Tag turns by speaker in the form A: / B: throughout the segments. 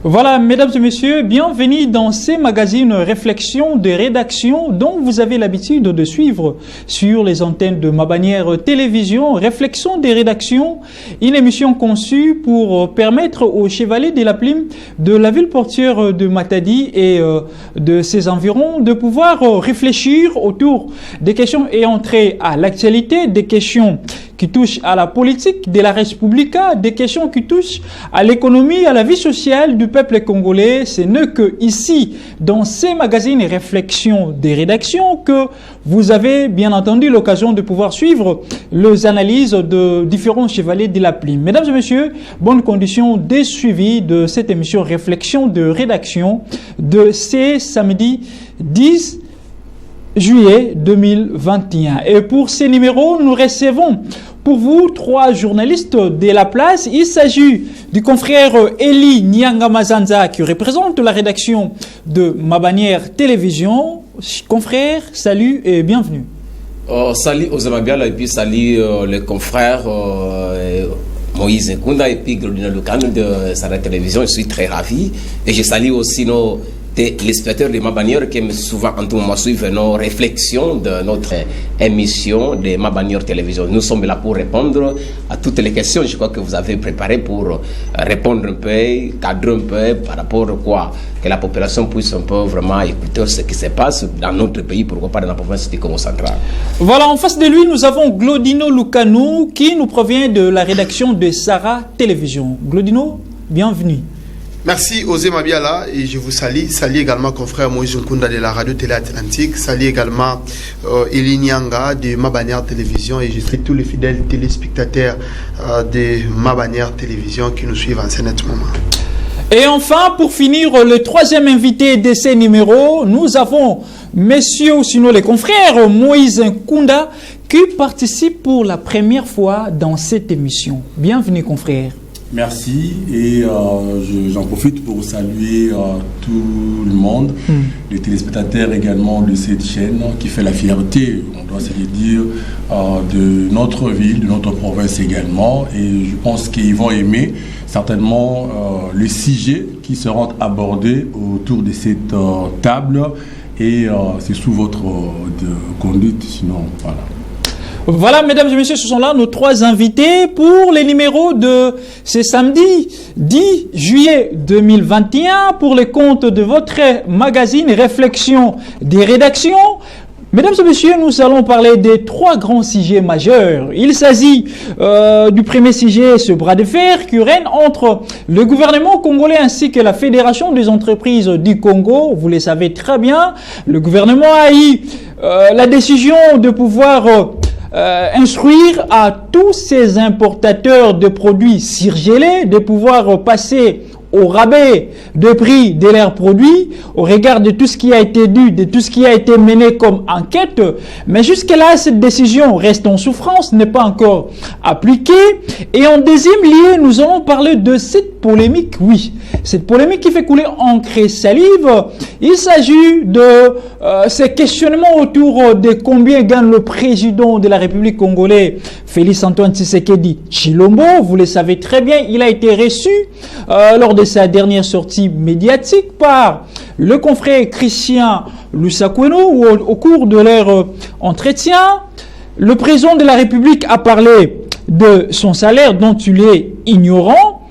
A: Voilà, mesdames et messieurs, bienvenue dans ces magazines Réflexions de rédaction dont vous avez l'habitude de suivre sur les antennes de Mabanière Télévision. Réflexions de rédaction, une émission conçue pour permettre aux chevaliers de la plume de la ville portuaire de Matadi et de ses environs de pouvoir réfléchir autour des questions ayant trait à l'actualité, des questions qui touchent à la politique de la République, des questions qui touchent à l'économie, à la vie sociale du peuple congolais. Ce n'est que ici, dans ces magazines et réflexions des rédactions, que vous avez bien entendu l'occasion de pouvoir suivre les analyses de différents chevaliers de la plume. Mesdames et messieurs, bonnes conditions de suivi de cette émission Réflexion de rédaction de ce samedi 10 juillet 2021. Et pour ces numéros, nous recevons pour vous 3 journalistes de la place. Il s'agit du confrère Eli Nyangamazanza qui représente la rédaction de Mabanière Télévision. Confrère, salut et bienvenue.
B: Salut aux Amabiala et puis salut les confrères Moïse Nkunda et puis Glodina Lucano de Sarah Télévision. Je suis très ravi et je salue aussi les spectateurs de Mabanière qui souvent en tout moment suivent nos réflexions de notre émission de Mabanière Télévision. Nous sommes là pour répondre à toutes les questions. Je crois que vous avez préparé pour répondre un peu, cadrer un peu par rapport à quoi, que la population puisse un peu vraiment écouter ce qui se passe dans notre pays, pourquoi pas dans la province du Congo central.
A: Voilà, en face de lui, nous avons Glodino Lucano qui nous provient de la rédaction de Sarah Télévision. Glodino, bienvenue.
C: Merci Osé Mabiala et je vous salue. Salut également confrère Moïse Nkunda de la radio Télé Atlantique. Salut également Eli Nyanga de Mabanière Télévision et je salue tous les fidèles téléspectateurs de Mabanière Télévision qui nous suivent en ce moment.
A: Et enfin, pour finir, le 3e invité de ces numéros, nous avons messieurs, sinon les confrères, Moïse Nkunda qui participe pour la première fois dans cette émission. Bienvenue confrère.
D: Merci et j'en profite pour saluer tout le monde, les téléspectateurs également de cette chaîne qui fait la fierté, on doit se le dire, de notre ville, de notre province également. Et je pense qu'ils vont aimer certainement les sujets qui seront abordés autour de cette table et c'est sous votre conduite, sinon voilà.
A: Voilà, mesdames et messieurs, ce sont là nos 3 invités pour les numéros de ce samedi 10 juillet 2021 pour les comptes de votre magazine Réflexions des rédactions. Mesdames et messieurs, nous allons parler des 3 grands sujets majeurs. Il s'agit du premier sujet, ce bras de fer qui règne entre le gouvernement congolais ainsi que la Fédération des entreprises du Congo. Vous le savez très bien, le gouvernement a eu la décision de pouvoir instruire à tous ces importateurs de produits surgelés de pouvoir passer au rabais de prix de leurs produits au regard de tout ce qui a été dû, de tout ce qui a été mené comme enquête. Mais jusque-là, cette décision reste en souffrance, n'est pas encore appliquée. Et en deuxième lieu, nous allons parler de cette polémique, oui, cette polémique qui fait couler encre et salive. Il s'agit de ces questionnements autour de combien gagne le président de la République congolaise, Félix Antoine Tshisekedi Tshilombo. Vous le savez très bien, il a été reçu lors de sa dernière sortie médiatique par le confrère Christian Lusakweno au cours de leur entretien. Le président de la République a parlé de son salaire dont il est ignorant.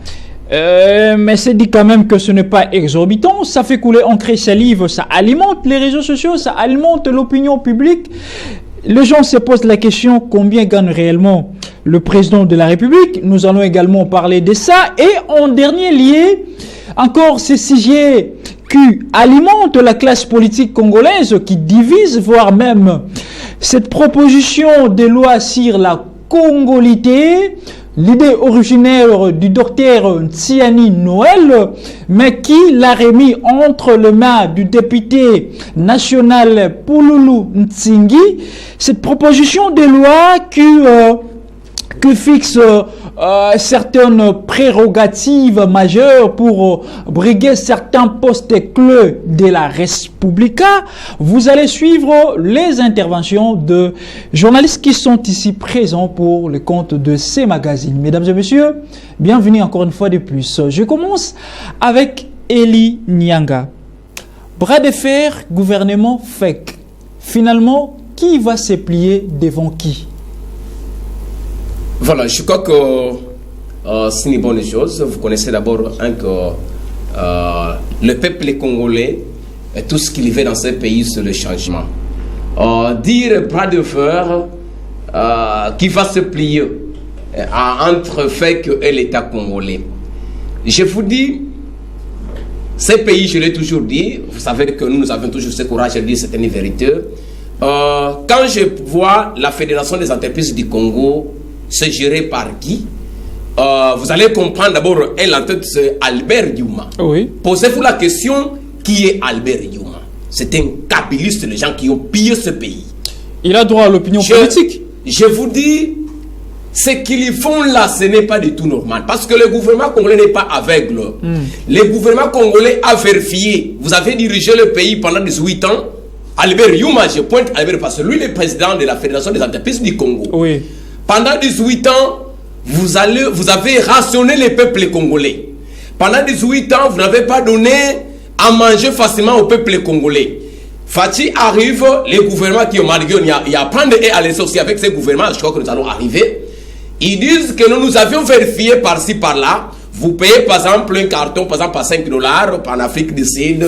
A: Mais c'est dit quand même que ce n'est pas exorbitant, ça fait couler encre et salive, ça alimente les réseaux sociaux, ça alimente l'opinion publique. Les gens se posent la question combien gagne réellement le président de la République. Nous allons également parler de ça. Et en dernier lieu, encore ces sujets qui alimentent la classe politique congolaise, qui divise, voire même cette proposition de loi sur la congolité, l'idée originaire du docteur Tsiani Noël, mais qui l'a remis entre les mains du député national Pouloulou Ntsingi. Cette proposition de loi qui fixe certaines prérogatives majeures pour briguer certains postes clés de la Respublica. Vous allez suivre les interventions de journalistes qui sont ici présents pour le compte de ces magazines. Mesdames et messieurs, bienvenue encore une fois de plus. Je commence avec Eli Nyanga. Bras de fer, gouvernement FEC. Finalement, qui va se plier devant qui?
B: Voilà, je crois que c'est une bonne chose. Vous connaissez d'abord que le peuple congolais, tout ce qu'il veut dans ce pays, c'est le changement. Dire bras de fer qui va se plier entre FEC et l'État congolais. Je vous dis, ce pays, je l'ai toujours dit, vous savez que nous avons toujours ce courage de dire c'est une vérité. Quand je vois la Fédération des entreprises du Congo se gérer par qui, vous allez comprendre d'abord, elle en tête, c'est Albert Diouma.
A: Oui.
B: Posez-vous la question, qui est Albert Diouma? C'est un kabiliste, les gens qui ont pillé ce pays.
A: Il a droit à l'opinion politique.
B: Je vous dis, ce qu'ils font là, ce n'est pas du tout normal. Parce que le gouvernement congolais n'est pas aveugle. Le gouvernement congolais a vérifié. Vous avez dirigé le pays pendant 18 ans. Albert Diouma, je pointe Albert parce que lui, le président de la Fédération des entreprises du Congo.
A: Oui.
B: Pendant 18 ans, vous avez rationné le peuple congolais. Pendant 18 ans, vous n'avez pas donné à manger facilement au peuple congolais. Fati arrive, les gouvernements qui ont marqué, il y a prendre et à laisser aussi avec ces gouvernements, je crois que nous allons arriver. Ils disent que nous avions vérifié par-ci, par-là. Vous payez par exemple un carton, par exemple à $5 en Afrique du Sud,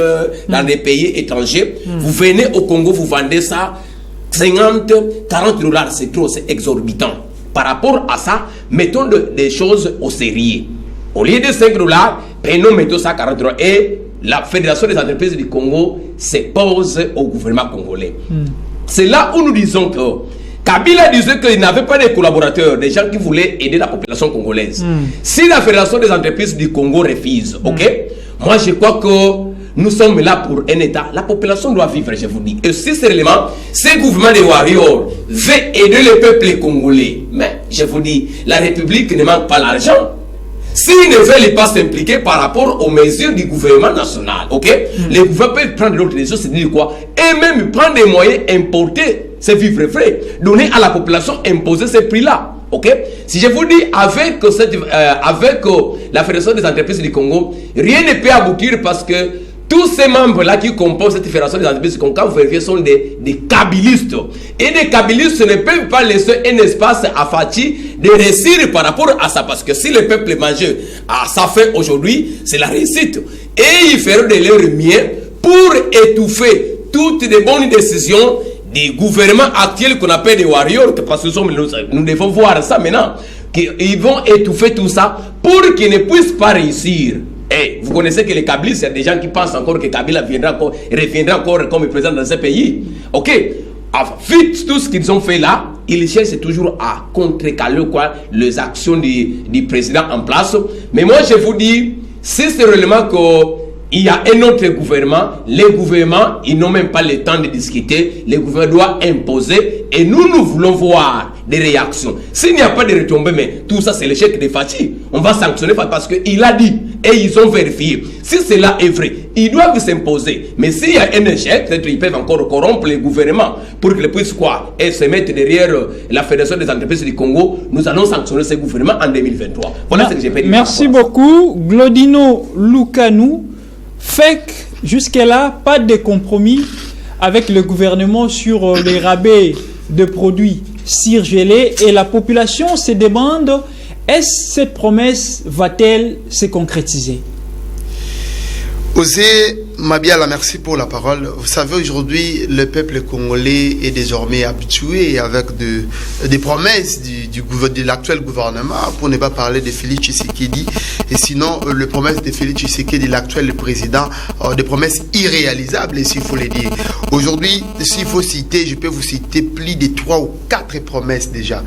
B: dans des pays étrangers. Vous venez au Congo, vous vendez ça 50, $40, c'est trop, c'est exorbitant. Par rapport à ça, mettons des choses au sérieux. Au lieu de $5, prenons, mettons ça à $40. Et la Fédération des entreprises du Congo s'oppose au gouvernement congolais. C'est là où nous disons que Kabila disait qu'il n'avait pas de collaborateurs, des gens qui voulaient aider la population congolaise. Si la Fédération des entreprises du Congo refuse, ok, moi je crois que nous sommes là pour un État. La population doit vivre, je vous dis. Et si seulement ce gouvernement de warriors veut aider le peuple congolais, mais je vous dis, la République ne manque pas l'argent. S'ils ne veulent pas s'impliquer par rapport aux mesures du gouvernement national, ok, les gouvernements peuvent prendre d'autres décisions, c'est-à-dire quoi? Et même prendre des moyens, importer ces vivres frais, donner à la population, imposer ces prix-là. Ok? Si je vous dis, avec la Fédération des entreprises du Congo, rien ne peut aboutir parce que tous ces membres-là qui composent cette Fédération des entreprises du Congo, quand vous vérifiez, sont des kabilistes. Et des kabilistes ne peuvent pas laisser un espace à Fati de réussir par rapport à ça. Parce que si le peuple mange à sa faim aujourd'hui, c'est la réussite. Et ils feront de leur mieux pour étouffer toutes les bonnes décisions des gouvernements actuels qu'on appelle des warriors, parce que nous devons voir ça maintenant, qu'ils vont étouffer tout ça pour qu'ils ne puissent pas réussir. Et vous connaissez que les Kabilistes, il y a des gens qui pensent encore que Kabila reviendra encore comme président dans ce pays. Ok, vite tout ce qu'ils ont fait là, ils cherchent toujours à contrecarrer les actions du président en place. Mais moi je vous dis, si c'est réellement que il y a un autre gouvernement, les gouvernements, ils n'ont même pas le temps de discuter, les gouvernements doivent imposer et nous voulons voir des réactions. S'il n'y a pas de retombées, mais tout ça c'est l'échec de Fati, on va sanctionner parce qu'il a dit et ils ont vérifié. Si cela est vrai, ils doivent s'imposer. Mais s'il y a un échec, peut-être ils peuvent encore corrompre les gouvernements pour qu'ils puissent quoi et se mettre derrière la Fédération des entreprises du Congo. Nous allons sanctionner ces gouvernements en 2023. Voilà ce que j'ai fait.
A: Merci beaucoup, Glodino Lukanou. FEC, jusque-là, pas de compromis avec le gouvernement sur les rabais de produits surgelés et la population se demande, est-ce cette promesse va-t-elle se concrétiser?
C: Osé Mabiala, merci pour la parole. Vous savez, aujourd'hui, le peuple congolais est désormais habitué avec des promesses de l'actuel gouvernement, pour ne pas parler de Félix Tshisekedi, et sinon, les promesses de Félix Tshisekedi, l'actuel président, des promesses irréalisables, s'il faut les dire. Aujourd'hui, s'il faut citer, je peux vous citer plus de 3 ou 4 promesses déjà.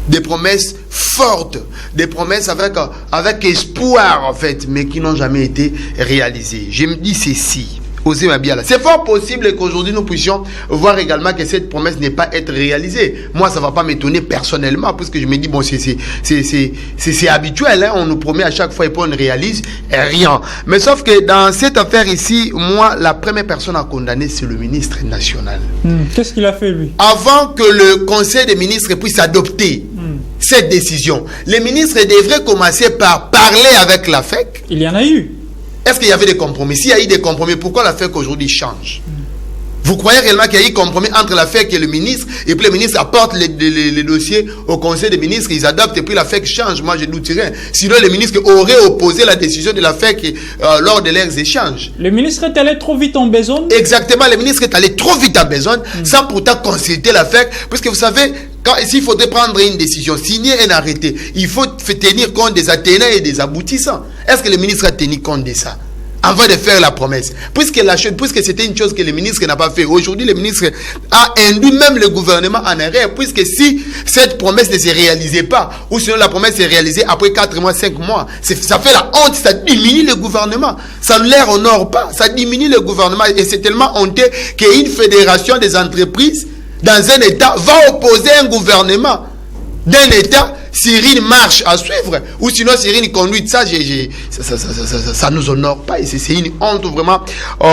C: Des promesses fortes, des promesses avec espoir en fait, mais qui n'ont jamais été réalisées. Je me dis ceci, Osé Mabiala, c'est fort possible qu'aujourd'hui nous puissions voir également que cette promesse n'est pas être réalisée. Moi ça ne va pas m'étonner personnellement, parce que je me dis bon c'est habituel, hein? On nous promet à chaque fois et puis on ne réalise rien. Mais sauf que dans cette affaire ici, moi la première personne à condamner c'est le ministre national.
A: Qu'est-ce qu'il a fait lui?
C: Avant que le conseil des ministres puisse adopter cette décision, les ministres devraient commencer par parler avec la FEC.
A: Il y en a eu.
C: Est-ce qu'il y avait des compromis? S'il y a eu des compromis, pourquoi la FEC aujourd'hui change? Vous croyez réellement qu'il y a eu compromis entre la FEC et le ministre, et puis le ministre apporte les dossiers au conseil des ministres, ils adoptent, et puis la FEC change? Moi, je douterais. Sinon, le ministre aurait opposé la décision de la FEC lors de leurs échanges.
A: Le ministre est allé trop vite en besogne?
C: Exactement, le ministre est allé trop vite en besogne, sans pourtant consulter la FEC, parce que vous savez, s'il faudrait prendre une décision, signer un arrêté, il faut tenir compte des attenants et des aboutissants. Est-ce que le ministre a tenu compte de ça avant de faire la promesse? Puisque c'était une chose que le ministre n'a pas fait. Aujourd'hui, le ministre a induit même le gouvernement en erreur, puisque si cette promesse ne se réalisait pas, ou sinon la promesse s'est réalisée après 4 mois, 5 mois, ça fait la honte, ça diminue le gouvernement. Ça ne leur honore pas, ça diminue le gouvernement. Et c'est tellement honteux qu'une fédération des entreprises dans un État va opposer un gouvernement d'un État sur une marche à suivre, ou sinon sur une conduite. Ça nous honore pas, et c'est une honte vraiment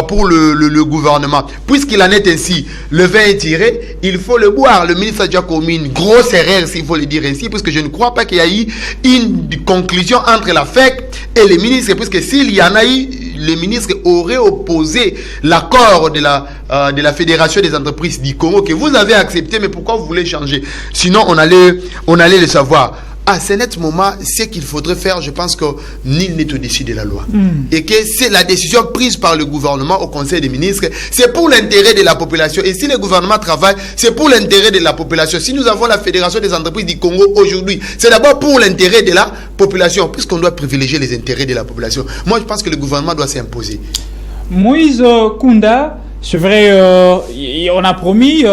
C: pour le gouvernement. Puisqu'il en est ainsi, le vin est tiré, il faut le boire. Le ministre a déjà commis une grosse erreur, s'il faut le dire ainsi, puisque je ne crois pas qu'il y a eu une conclusion entre la FEC et les ministres, puisque s'il y en a eu, les ministres auraient opposé l'accord de la Fédération des entreprises du Congo que vous avez accepté, mais pourquoi vous voulez changer? Sinon, on allait le savoir. À ce net moment, ce qu'il faudrait faire, je pense que nul n'est au-dessus de la loi. Et que c'est la décision prise par le gouvernement au Conseil des ministres, c'est pour l'intérêt de la population. Et si le gouvernement travaille, c'est pour l'intérêt de la population. Si nous avons la Fédération des entreprises du Congo aujourd'hui, c'est d'abord pour l'intérêt de la population, puisqu'on doit privilégier les intérêts de la population. Moi, je pense que le gouvernement doit s'imposer.
A: Moïse Kunda, c'est vrai, on a promis...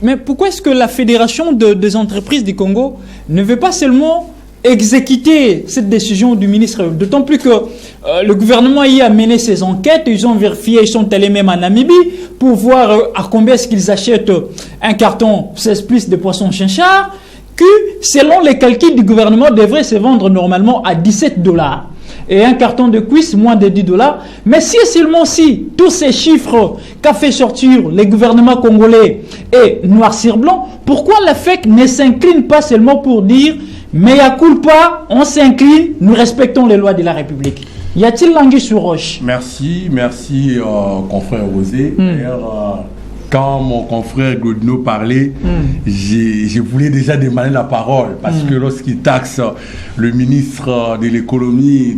A: mais pourquoi est-ce que la Fédération des entreprises du Congo ne veut pas seulement exécuter cette décision du ministre? D'autant plus que le gouvernement y a mené ses enquêtes, ils ont vérifié, ils sont allés même en Namibie pour voir à combien est-ce qu'ils achètent un carton 16 plus de poissons chinchard, que selon les calculs du gouvernement devrait se vendre normalement à $17. Et un carton de cuisse, moins de $10. Mais si seulement si tous ces chiffres qu'a fait sortir les gouvernements congolais est noir sur blanc, pourquoi la FEC ne s'incline pas seulement pour dire mea culpa, on s'incline, nous respectons les lois de la République? Y a-t-il l'anguille sur roche?
D: Merci, confrère Rosé. D'ailleurs, quand mon confrère Godino parlait, je voulais déjà demander la parole, parce que lorsqu'il taxe le ministre de l'économie,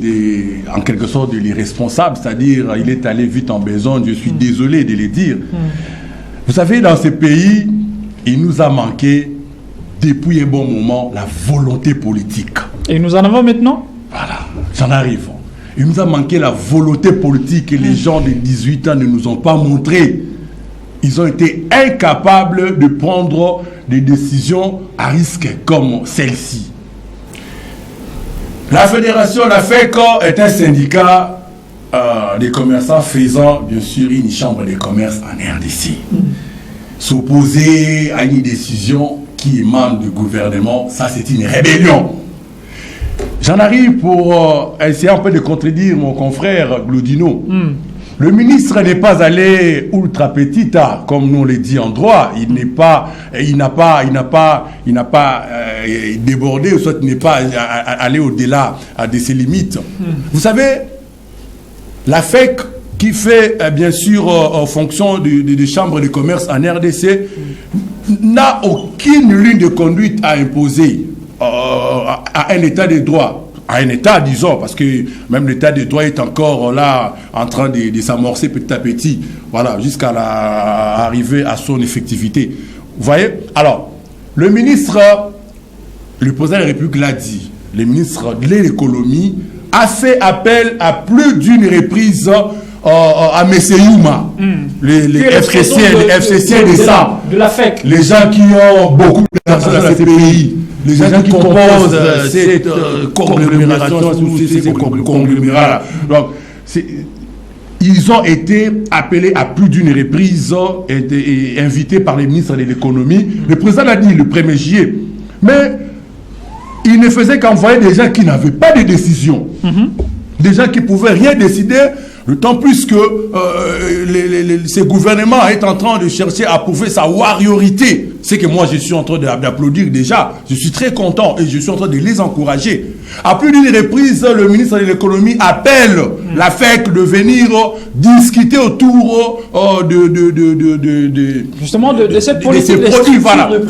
D: en quelque sorte, de l'irresponsable, c'est-à-dire il est allé vite en besogne, je suis désolé de le dire. Vous savez, dans ce pays, il nous a manqué, depuis un bon moment, la volonté politique.
A: Et nous en avons maintenant?
D: Voilà, j'en arrive. Il nous a manqué la volonté politique, et les gens de 18 ans ne nous ont pas montré. Ils ont été incapables de prendre des décisions à risque comme celle-ci. La fédération, la FEC, est un syndicat des commerçants faisant, bien sûr, une chambre de commerce en RDC. S'opposer à une décision qui émane du gouvernement, ça c'est une rébellion. J'en arrive pour essayer un peu de contredire mon confrère Glodino. Le ministre n'est pas allé ultra petita, comme nous le dit en droit. Il n'a pas débordé, ou soit il n'est pas allé au-delà de ses limites. Vous savez, la FEC, qui fait bien sûr en fonction de chambres de commerce en RDC, n'a aucune ligne de conduite à imposer à un état de droit. À un état, disons, parce que même l'état de droit est encore là, en train de s'amorcer petit à petit, voilà, jusqu'à arriver à son effectivité. Vous voyez? Alors, le ministre, le président de la République l'a dit, le ministre de l'économie a fait appel à plus d'une reprise à M. Youma, les FCC
A: de la FEC.
D: Les gens qui ont beaucoup d'argent dans ces pays. Les gens qui composent cette conglomération, ces conglomérats. Donc, ils ont été appelés à plus d'une reprise et invités par les ministres de l'économie. Le président l'a dit le 1er juillet. Mais il ne faisait qu'envoyer des gens qui n'avaient pas de décision. Des gens qui ne pouvaient rien décider. D'autant plus que ce gouvernement est en train de chercher à prouver sa warriorité c'est que moi je suis en train d'applaudir déjà. Je suis très content et je suis en train de les encourager. À plus d'une reprise, le ministre de l'économie appelle la FEC de venir discuter autour
A: justement de cette politique
D: de ces produits.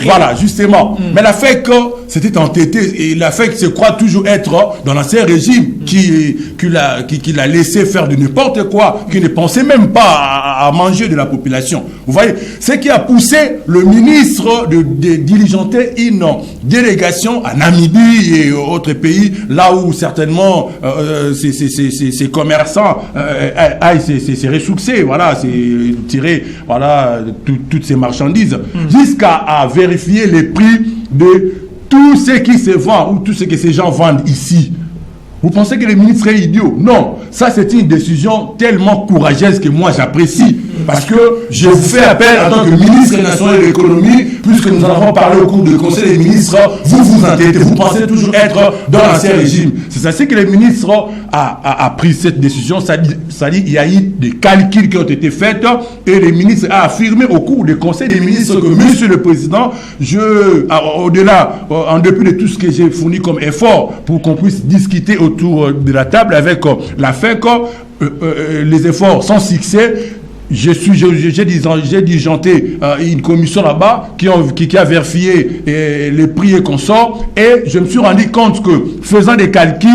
D: Voilà, justement. Mais la FEC c'était entêté et la FEC se croit toujours être dans l'ancien régime qui l'a laissé faire de n'importe quoi, qui ne pensait même pas à manger de la population. Vous voyez, ce qui a poussé le ministre de diligenter une délégation à Namibie et autres pays, là où certainement ces commerçants aillent se ressourcer, voilà, c'est tirer voilà, toutes ces marchandises, jusqu'à vérifier les prix de tout ce qui se vend ou tout ce que ces gens vendent ici. Vous pensez que le ministre est idiot? Non. Ça, c'est une décision tellement courageuse que moi, j'apprécie. Parce que je vous fais appel en tant que ministre national de l'économie, puisque nous en avons parlé au cours du Conseil des ministres, vous vous entêtez, vous pensez toujours être dans l'ancien régime. C'est ainsi que le ministre a pris cette décision. Ça dit, il y a eu des calculs qui ont été faits et le ministre a affirmé au cours du Conseil des ministres que, Monsieur le Président, au-delà, en dépit de tout ce que j'ai fourni comme effort pour qu'on puisse discuter autour de la table avec la FEC, les efforts sans succès. J'ai diligenté une commission là-bas qui a vérifié les prix et consorts, et je me suis rendu compte que, faisant des calculs,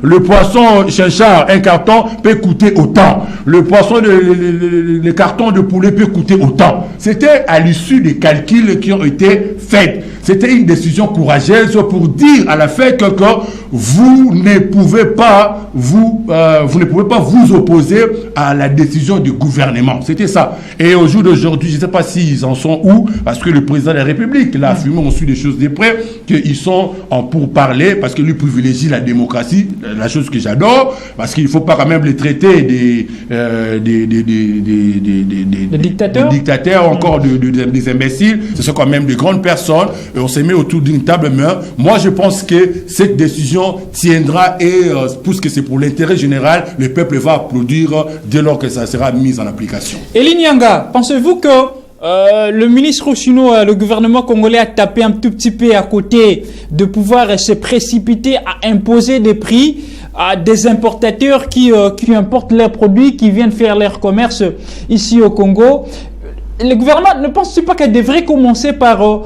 D: le poisson chinchard, un carton peut coûter autant. Le poisson, le carton de poulet peut coûter autant. C'était à l'issue des calculs qui ont été faits. C'était une décision courageuse pour dire à la FEC que vous ne pouvez pas vous opposer à la décision du gouvernement. C'était ça. Et au jour d'aujourd'hui, je ne sais pas s'ils en sont où, parce que le président de la République l'a affirmé, on suit des choses de près, qu'ils sont en pourparlers, parce que lui privilégie la démocratie, la chose que j'adore, parce qu'il ne faut pas quand même les traiter des dictateurs, encore des imbéciles. Ce sont quand même des grandes personnes, et on s'est mis autour d'une table main. Moi, je pense que cette décision tiendra, et puisque c'est pour l'intérêt général, le peuple va applaudir dès lors que ça sera mis en application.
A: Elie Nyanga, pensez-vous que le ministre, ou sinon le gouvernement congolais a tapé un tout petit peu à côté de pouvoir se précipiter à imposer des prix à des importateurs qui importent leurs produits, qui viennent faire leur commerce ici au Congo? Le gouvernement ne pense pas qu'elle devrait commencer par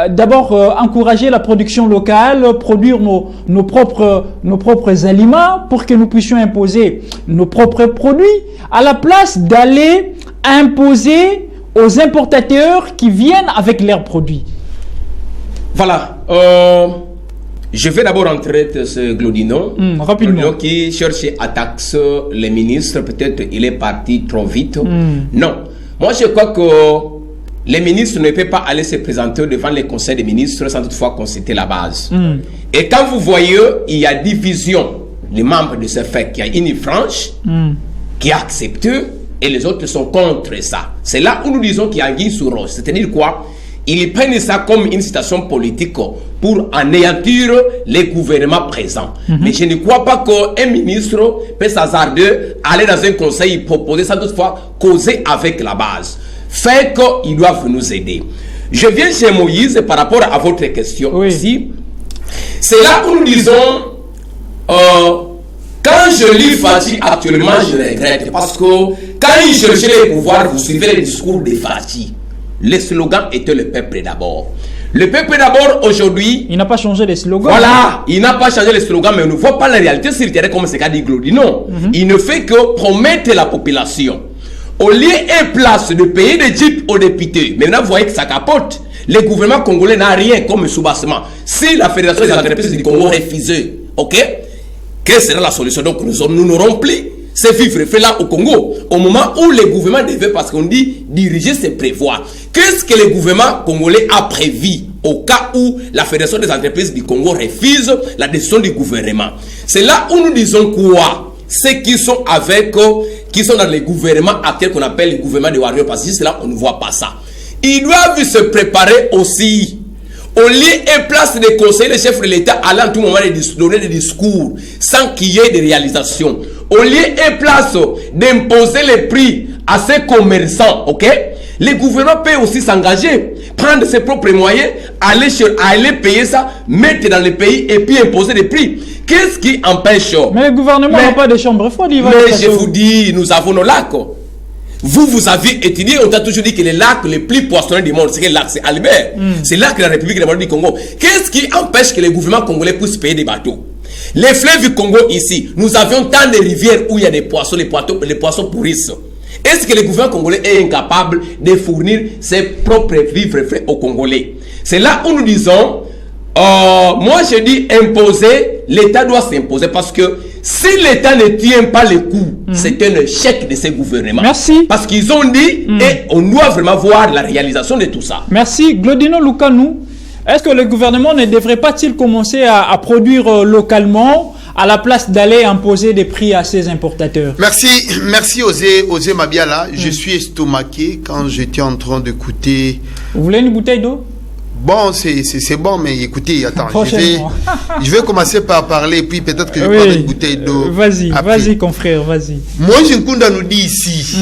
A: d'abord encourager la production locale, produire nos propres aliments pour que nous puissions imposer nos propres produits, à la place d'aller imposer aux importateurs qui viennent avec leurs produits?
B: Voilà. Je vais d'abord entrer dans ce Glodino.
A: Rapidement.
B: Glodino qui cherche à taxer les ministres. Peut-être il est parti trop vite. Non. Moi, je crois que les ministres ne peuvent pas aller se présenter devant les conseils des ministres sans toutefois consulter la base. Et quand vous voyez, il y a division. Les membres de ce fait qu'il y a une frange qui accepte et les autres sont contre ça. C'est là où nous disons qu'il y a anguille sous roche. C'est-à-dire quoi? Ils prennent ça comme une situation politique pour anéantir les gouvernements présents. Mais je ne crois pas qu'un ministre peut s'hasarder, aller dans un conseil, proposer ça toutefois, causer avec la base. Fait qu'ils doivent nous aider. Je viens chez Moïse par rapport à votre question aussi. C'est là où nous disons, quand je lis Fachi actuellement, je regrette. Parce que quand il cherchait le pouvoir, vous suivez le discours de Fachi. Le slogan était le peuple d'abord. Le peuple d'abord aujourd'hui.
A: Il n'a pas changé les slogans.
B: Voilà, il n'a pas changé les slogans, mais on ne voit pas la réalité sur le terrain comme c'est qu'a dit Glodino. Il ne fait que promettre la population. Au lieu et place de payer des jeeps aux députés, maintenant vous voyez que ça capote. Le gouvernement congolais n'a rien comme soubassement. Si la Fédération des entreprises du Congo refusait, ok, quelle sera la solution? Donc nous n'aurons plus ces vivres faits là au Congo, au moment où le gouvernement devait, parce qu'on dit diriger, c'est prévoir. Qu'est-ce que le gouvernement congolais a prévu au cas où la Fédération des entreprises du Congo refuse la décision du gouvernement? C'est là où nous disons quoi? Ceux qui sont avec, qui sont dans le gouvernement actuel qu'on appelle le gouvernement de Warrior, parce que c'est là on ne voit pas ça. Ils doivent se préparer aussi. Au lieu et place de conseiller le chef de l'État allant à tout moment donner des discours sans qu'il y ait de réalisation. Au lieu et place d'imposer les prix à ces commerçants, ok? Le gouvernement peut aussi s'engager, prendre ses propres moyens, aller payer ça, mettre dans le pays et puis imposer des prix. Qu'est-ce qui empêche?
A: Mais le gouvernement n'a pas de chambre froide.
B: Mais je vous dis, nous avons nos lacs. Vous avez étudié, on t'a toujours dit que les lacs les plus poissonneux du monde, c'est quel lac? C'est Albert. C'est là que la République démocratique du Congo. Qu'est-ce qui empêche que le gouvernement congolais puisse payer des bateaux? Les fleuves du Congo ici, nous avions tant de rivières où il y a des poissons, les poissons pourrissent. Est-ce que le gouvernement congolais est incapable de fournir ses propres vivres frais aux Congolais? C'est là où nous disons, moi je dis imposer, l'État doit s'imposer parce que si l'État ne tient pas les coups, c'est un échec de ces gouvernements.
A: Merci.
B: Parce qu'ils ont dit, et on doit vraiment voir la réalisation de tout ça.
A: Merci. Glodino Lukanou, est-ce que le gouvernement ne devrait pas-il commencer à produire localement à la place d'aller imposer des prix à ses importateurs?
C: Merci Osé Mabiala. Je suis estomaqué quand j'étais en train d'écouter.
A: Vous voulez une bouteille d'eau?
C: Bon, c'est bon, mais écoutez, attends, je vais commencer par parler, puis peut-être que je vais prendre une bouteille d'eau.
A: Vas-y, confrère, vas-y.
C: Moïse Nkunda nous dit ici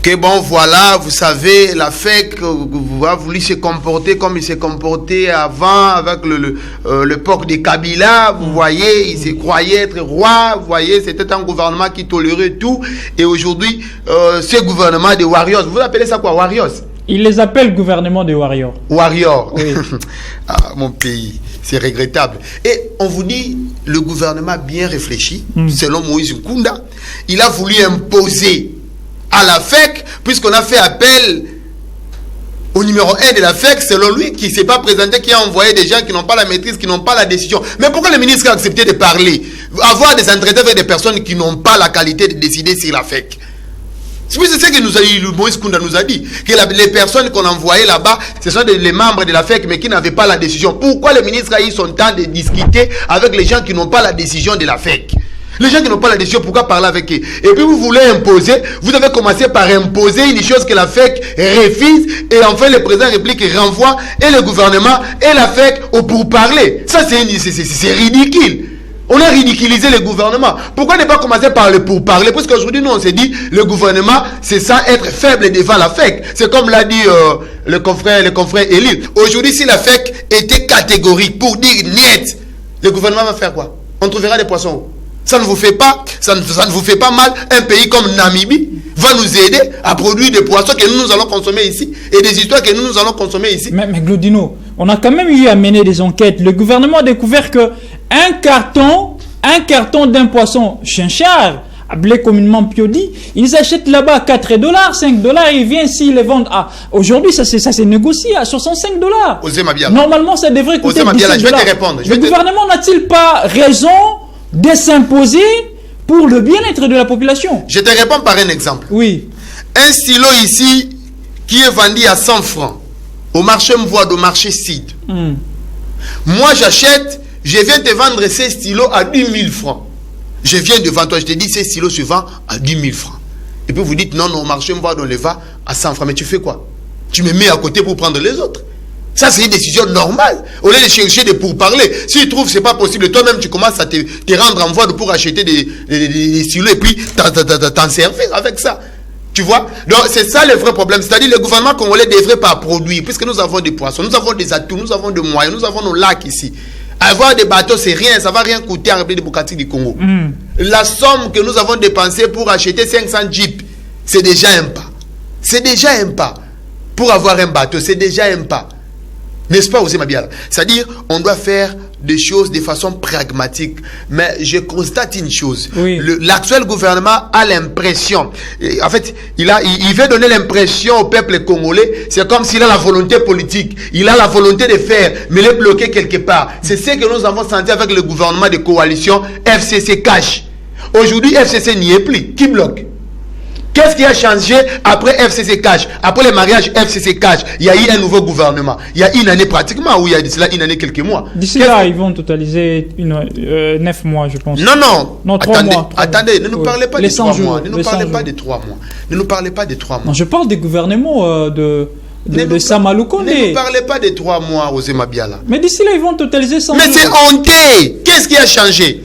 C: que bon, voilà, vous savez, la FEC a voulu se comporter comme il s'est comporté avant avec le peuple de Kabila. Vous voyez, il se croyait être roi. Vous voyez, c'était un gouvernement qui tolérait tout. Et aujourd'hui, ce gouvernement de Warriors, vous appelez ça quoi, Warriors?
A: Il les appelle gouvernement des warriors.
C: Warriors. Oui. Ah, mon pays, c'est regrettable. Et on vous dit, le gouvernement bien réfléchi, selon Moïse Nkunda, il a voulu imposer à la FEC, puisqu'on a fait appel au numéro 1 de la FEC, selon lui, qui ne s'est pas présenté, qui a envoyé des gens qui n'ont pas la maîtrise, qui n'ont pas la décision. Mais pourquoi le ministre a accepté de parler? Avoir des entretiens avec des personnes qui n'ont pas la qualité de décider sur la FEC. C'est ce que nous a dit, Moïse Nkunda nous a dit, que les personnes qu'on envoyait là-bas, ce sont les membres de la FEC, mais qui n'avaient pas la décision. Pourquoi le ministre a eu son temps de discuter avec les gens qui n'ont pas la décision de la FEC? Les gens qui n'ont pas la décision, pourquoi parler avec eux? Et puis vous voulez imposer, vous avez commencé par imposer une chose que la FEC refuse, et enfin le président de la République renvoie, et le gouvernement et la FEC au pourparler. Ça c'est ridicule. On a ridiculisé le gouvernement. Pourquoi ne pas commencer par le pourparler? Parce qu'aujourd'hui, nous, on s'est dit, le gouvernement, c'est ça, être faible devant la FEC. C'est comme l'a dit le confrère Élie. Aujourd'hui, si la FEC était catégorique pour dire niet, le gouvernement va faire quoi? On trouvera des poissons. Ça ne vous fait pas, ça ne vous fait pas mal. Un pays comme Namibie va nous aider à produire des poissons que nous allons consommer ici et des histoires que nous allons consommer ici.
A: Mais Glodino, on a quand même eu à mener des enquêtes. Le gouvernement a découvert que un carton d'un poisson chinchard, appelé communément piodi, ils achètent là-bas à $4, $5, ils viennent ici, ils les vendent à... Aujourd'hui, ça s'est négocié à $65. Normalement, ça devrait coûter $17.
C: Je vais te répondre.
A: Le gouvernement n'a-t-il pas raison de s'imposer pour le bien-être de la population?
C: Je te réponds par un exemple.
A: Oui.
C: Un stylo ici qui est vendu à 100 francs au marché Mvoid, au marché Cid. Moi, j'achète, je viens te vendre ces stylos à 10 000 francs. Je viens devant toi, je te dis, ces stylos se vendent à 10 000 francs. Et puis vous dites, non, au marché Mvoid, on les vend à 100 francs. Mais tu fais quoi? Tu me mets à côté pour prendre les autres. Ça, c'est une décision normale. Au lieu de chercher des pourparlers, si tu trouves que ce n'est pas possible, toi-même, tu commences à te rendre en voie pour acheter des stylos et puis t'en servir avec ça. Tu vois? Donc, c'est ça le vrai problème. C'est-à-dire, le gouvernement congolais ne devrait pas produire, puisque nous avons des poissons, nous avons des atouts, nous avons des moyens, nous avons nos lacs ici. Avoir des bateaux, c'est rien, ça ne va rien coûter en République démocratique du Congo. La somme que nous avons dépensée pour acheter 500 jeeps, c'est déjà un pas. C'est déjà un pas. Pour avoir un bateau, c'est déjà un pas. N'est-ce pas, Osé Mabiala? C'est-à-dire, on doit faire des choses de façon pragmatique. Mais je constate une chose.
A: Oui.
C: L'actuel gouvernement a l'impression, en fait, il veut donner l'impression au peuple congolais, c'est comme s'il a la volonté politique, il a la volonté de faire, mais il est bloqué quelque part. C'est ce que nous avons senti avec le gouvernement de coalition FCC Cash. Aujourd'hui, FCC n'y est plus. Qui bloque? Qu'est-ce qui a changé après FCC Cash? Après le mariage FCC Cash, il y a eu un nouveau gouvernement. Il y a une année pratiquement, ou il y a d'ici là une année quelques mois.
A: D'ici là, ils vont totaliser 9 mois, je pense.
C: Non,
A: 3 mois.
C: Attendez, ne nous parlez pas de 3 mois. Ne nous parlez
A: jours.
C: pas de 3 mois. Ne nous parlez pas de 3 mois.
A: Non, je parle des gouvernements de Samalou Kondé.
C: Ne nous parlez pas de 3 mois, Osé Mabiala.
A: Mais d'ici là, ils vont totaliser 100
C: Mais
A: jours.
C: c'est honteux. Qu'est-ce qui a changé?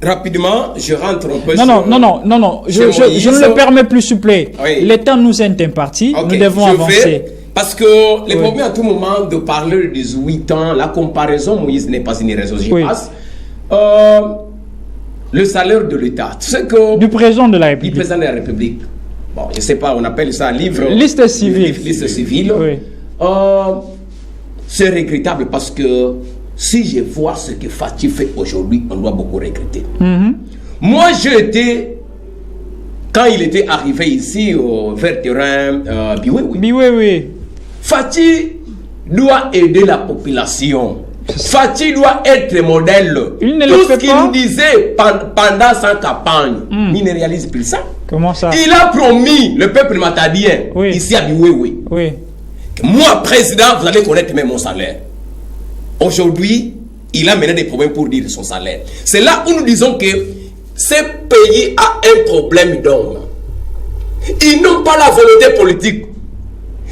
B: Rapidement, je rentre un peu
A: Non, je ne le permets plus, s'il vous plaît.
B: Oui.
A: Le temps nous est imparti,
B: Okay,
A: nous devons avancer.
B: Parce que les problèmes à tout moment de parler de 18 ans, la comparaison, Moïse n'est pas une raison. J'y passe. Le salaire de l'État. Tu sais que
A: du président de la République.
B: Du président de la République. Bon, je ne sais pas, on appelle ça livre.
A: Liste civile.
B: Liste civile.
A: Oui.
B: C'est regrettable parce que si je vois ce que Fatih fait aujourd'hui, on doit beaucoup regretter. Moi, j'ai été, quand il était arrivé ici au vert terrain,
A: oui.
B: Fatih doit aider la population. Fatih doit être modèle.
A: Il ne
B: Tout
A: le
B: ce
A: fait
B: qu'il
A: pas.
B: nous disait pendant sa campagne, il ne réalise plus ça.
A: Comment ça?
B: Il a promis le peuple matadien, ici à Biwewe.
A: Oui.
B: Moi, président, vous allez connaître même mon salaire. Aujourd'hui, il a mené des problèmes pour dire son salaire. C'est là où nous disons que ce pays a un problème d'homme. Ils n'ont pas la volonté politique.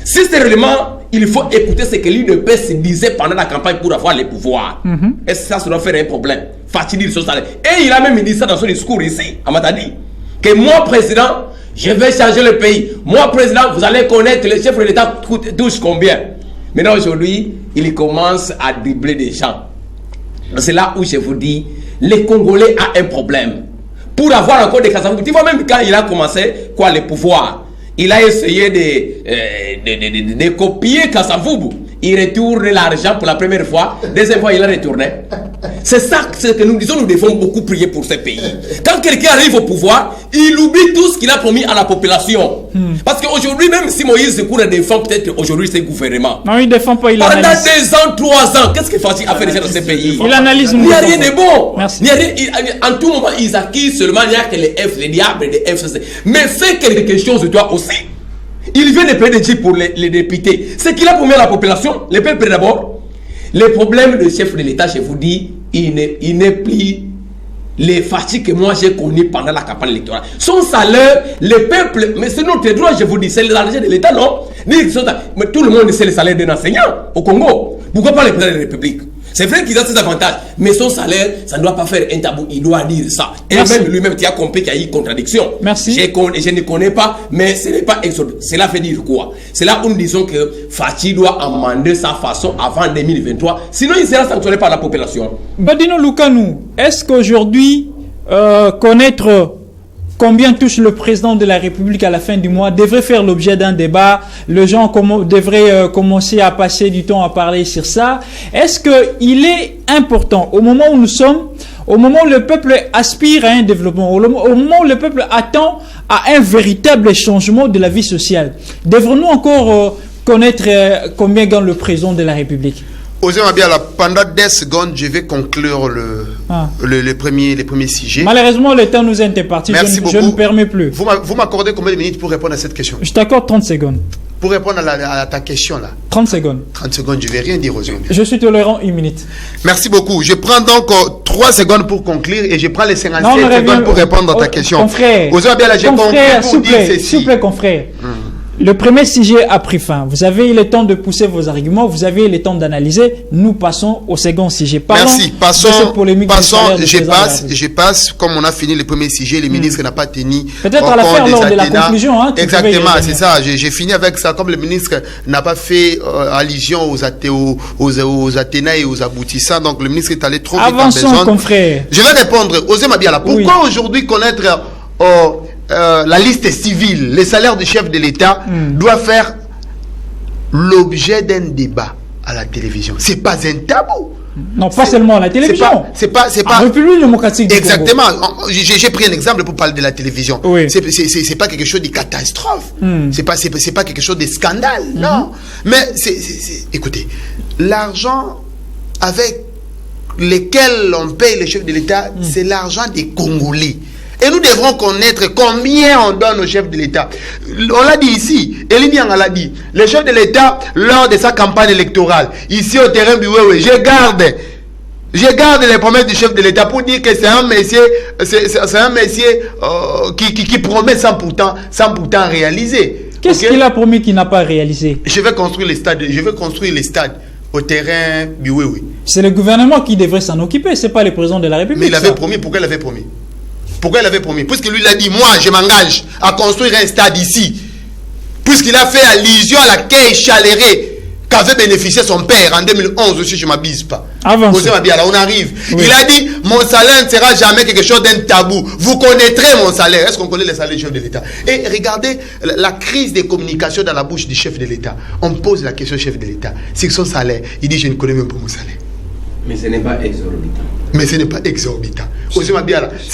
B: Si c'est réellement, il faut écouter ce que l'UDP se disait pendant la campagne pour avoir le pouvoir. Et ça doit faire un problème. Fatih dire son salaire. Et il a même dit ça dans son discours ici, à Matadi. Que moi, président, je vais changer le pays. Moi, président, vous allez connaître les chefs de l'État touchent combien. Maintenant, aujourd'hui, il commence à dribbler des gens. C'est là où je vous dis, les Congolais ont un problème. Pour avoir encore des Kassavoubou, tu vois, même quand il a commencé, le pouvoir, il a essayé de copier Kassavoubou. Il retourne l'argent pour la première fois, deuxième fois, il a retourné. C'est ça que nous disons, nous devons beaucoup prier pour ce pays. Quand quelqu'un arrive au pouvoir, il oublie tout ce qu'il a promis à la population. Parce qu'aujourd'hui, même si Moïse Sekoura défend peut-être aujourd'hui ses gouvernements.
A: Non, il ne défend pas, il
B: pendant
A: analyse.
B: 2 ans, 3 ans, qu'est-ce que Fatih a fait déjà dans ce pays?
A: Il analyse.
B: Il n'y a rien de bon.
A: Merci.
B: Il y a rien, en tout moment, ils acquittent seulement, il n'y a que les F, les diables, les FCC. Mais fais quelque chose de toi aussi. Il vient de payer des chips pour les députés. Ce qu'il a promis à la population, le peuple d'abord. Les problèmes de chef de l'État, je vous dis, il n'est plus les fatigues que moi j'ai connues pendant la campagne électorale. Son salaire, le peuple, mais c'est notre droit, je vous dis, c'est l'argent de l'État, non? Mais tout le monde sait le salaire d'un enseignant au Congo. Pourquoi pas le président de la République? C'est vrai qu'il a ses avantages, mais son salaire, ça ne doit pas faire un tabou, il doit dire ça. Et même lui-même, tu as compris qu'il y a eu contradiction.
A: Merci.
B: Je ne connais pas, mais ce n'est pas exode. Cela veut dire quoi? C'est là où nous disons que Fatih doit amender sa façon avant 2023, sinon il sera sanctionné par la population.
A: Badino Lukanou, est-ce qu'aujourd'hui, connaître combien touche le président de la République à la fin du mois devrait faire l'objet d'un débat? Les gens devraient commencer à passer du temps à parler sur ça. Est-ce qu'il est important, au moment où nous sommes, au moment où le peuple aspire à un développement, au moment où le peuple attend à un véritable changement de la vie sociale, devrons-nous encore connaître combien gagne le président de la République?
C: Osé Mabiala, pendant 10 secondes, je vais conclure le premier sujet.
A: Malheureusement, le temps nous est imparti. Je ne permets plus.
C: Vous m'accordez combien de minutes pour répondre à cette question?
A: Je t'accorde 30 secondes.
C: Pour répondre à ta question là.
A: 30 secondes.
C: 30 secondes, je ne vais rien dire aux gens.
A: Je suis tolérant 1 minute.
C: Merci beaucoup. Je prends donc 3 secondes pour conclure et je prends les 57 secondes pour répondre à ta question.
A: Confrère,
C: Osé Mabiala, j'ai conclu pour dire ceci.
A: S'il vous plaît, confrère. Le premier sujet a pris fin. Vous avez eu le temps de pousser vos arguments, vous avez eu le temps d'analyser. Nous passons au second sujet.
C: Merci. Passons. Je passe. Comme on a fini le premier sujet, le ministre n'a pas tenu.
A: Peut-être à la fin lors de la conclusion. Hein,
C: exactement, c'est ça. J'ai fini avec ça. Comme le ministre n'a pas fait allusion aux Athéna et aux aboutissants, donc le ministre est allé trop vite.
A: Avançons, confrère.
C: Je vais répondre. Osé Mabiala, pourquoi aujourd'hui connaître la liste civile, les salaires du chef de l'État doit faire l'objet d'un débat à la télévision? C'est pas un tabou.
A: Non, pas seulement à la télévision.
C: C'est pas.
A: En République démocratique du
C: exactement. J'ai pris un exemple pour parler de la télévision.
A: Oui.
C: C'est pas quelque chose de catastrophe. C'est pas quelque chose de scandale. Non. Mais écoutez, l'argent avec lequel on paye le chef de l'État, c'est l'argent des Congolais. Et nous devrons connaître combien on donne au chef de l'État. On l'a dit ici, Elie Nianga l'a dit. Le chef de l'État, lors de sa campagne électorale, ici au terrain du Wewe, je garde les promesses du chef de l'État pour dire que c'est un monsieur, qui promet sans pourtant réaliser.
A: Qu'est-ce qu'il a promis qu'il n'a pas réalisé?
C: Je vais construire les stades. au terrain Biwewe.
A: C'est le gouvernement qui devrait s'en occuper, c'est pas le président de la République.
C: Mais il avait promis, pourquoi il avait promis? Pourquoi il avait promis? Puisque lui il a dit, moi je m'engage à construire un stade ici. Puisqu'il a fait allusion à la quai Chaléré qu'avait bénéficié son père en 2011, si je ne m'abuse pas.
A: Avant
C: on arrive.
A: Oui.
C: Il a dit, mon salaire ne sera jamais quelque chose d'un tabou. Vous connaîtrez mon salaire. Est-ce qu'on connaît le salaire du chef de l'État? Et regardez la crise des communications dans la bouche du chef de l'État. On pose la question au chef de l'État. C'est son salaire. Il dit, je ne connais même pas mon salaire.
B: Mais ce n'est pas exorbitant.
C: Mais ce n'est pas exorbitant. Ça,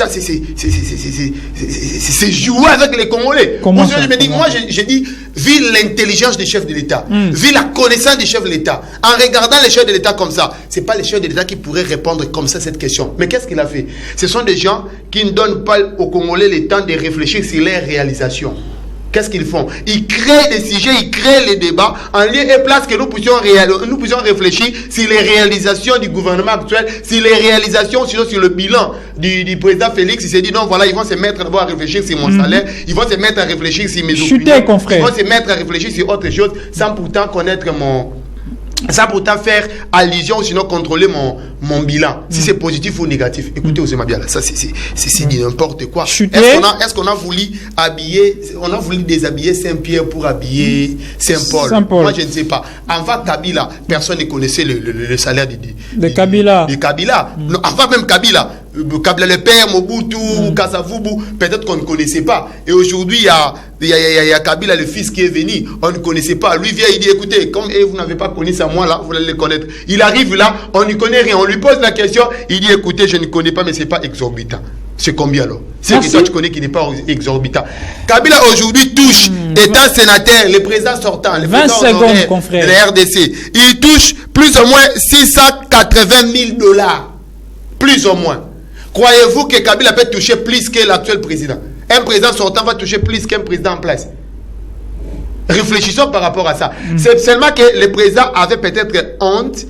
C: c'est jouer avec les Congolais.
A: Comment
C: je me dis, moi, j'ai dit, vu l'intelligence du chef de l'État, vu la connaissance du chef de l'État, en regardant les chefs de l'État comme ça, ce n'est pas les chefs de l'État qui pourraient répondre comme ça à cette question. Mais qu'est-ce qu'il a fait? Ce sont des gens qui ne donnent pas aux Congolais le temps de réfléchir sur leurs réalisations. Qu'est-ce qu'ils font? Ils créent des sujets, ils créent les débats en lieu et place que nous puissions réfléchir sur les réalisations du gouvernement actuel, sur les réalisations, sinon sur le bilan du président Félix. Il s'est dit non, voilà, ils vont se mettre d'abord à réfléchir sur mon salaire, ils vont se mettre à réfléchir sur mes opinions, ils vont se mettre à réfléchir sur autre chose sans pourtant connaître sans pourtant faire allusion, sinon contrôler mon bilan, si c'est positif ou négatif. Écoutez, Ousmane Biala, ça c'est dit n'importe quoi. Est-ce qu'on a voulu habiller, on a voulu déshabiller Saint-Pierre pour habiller Saint-Paul? Moi, je ne sais pas. Avant Kabila, personne ne connaissait le salaire de Kabila. Avant même Kabila, le père, Mobutu, Kasavubu, peut-être qu'on ne connaissait pas. Et aujourd'hui, il y a Kabila, le fils qui est venu, on ne connaissait pas. Lui vient, il dit, écoutez, comme vous n'avez pas connu ça, moi là, vous allez le connaître. Il arrive là, on ne connaît rien. On lui pose la question, il dit, écoutez, je ne connais pas, mais ce n'est pas exorbitant. C'est combien alors? C'est que toi tu connais qui n'est pas exorbitant. Kabila aujourd'hui touche, étant sénateur, le président sortant, le président de la RDC, il touche plus ou moins $680 000. Plus ou moins. Croyez-vous que Kabila peut toucher plus que l'actuel président? Un président sortant va toucher plus qu'un président en place. Réfléchissons par rapport à ça. C'est seulement que le président avait peut-être honte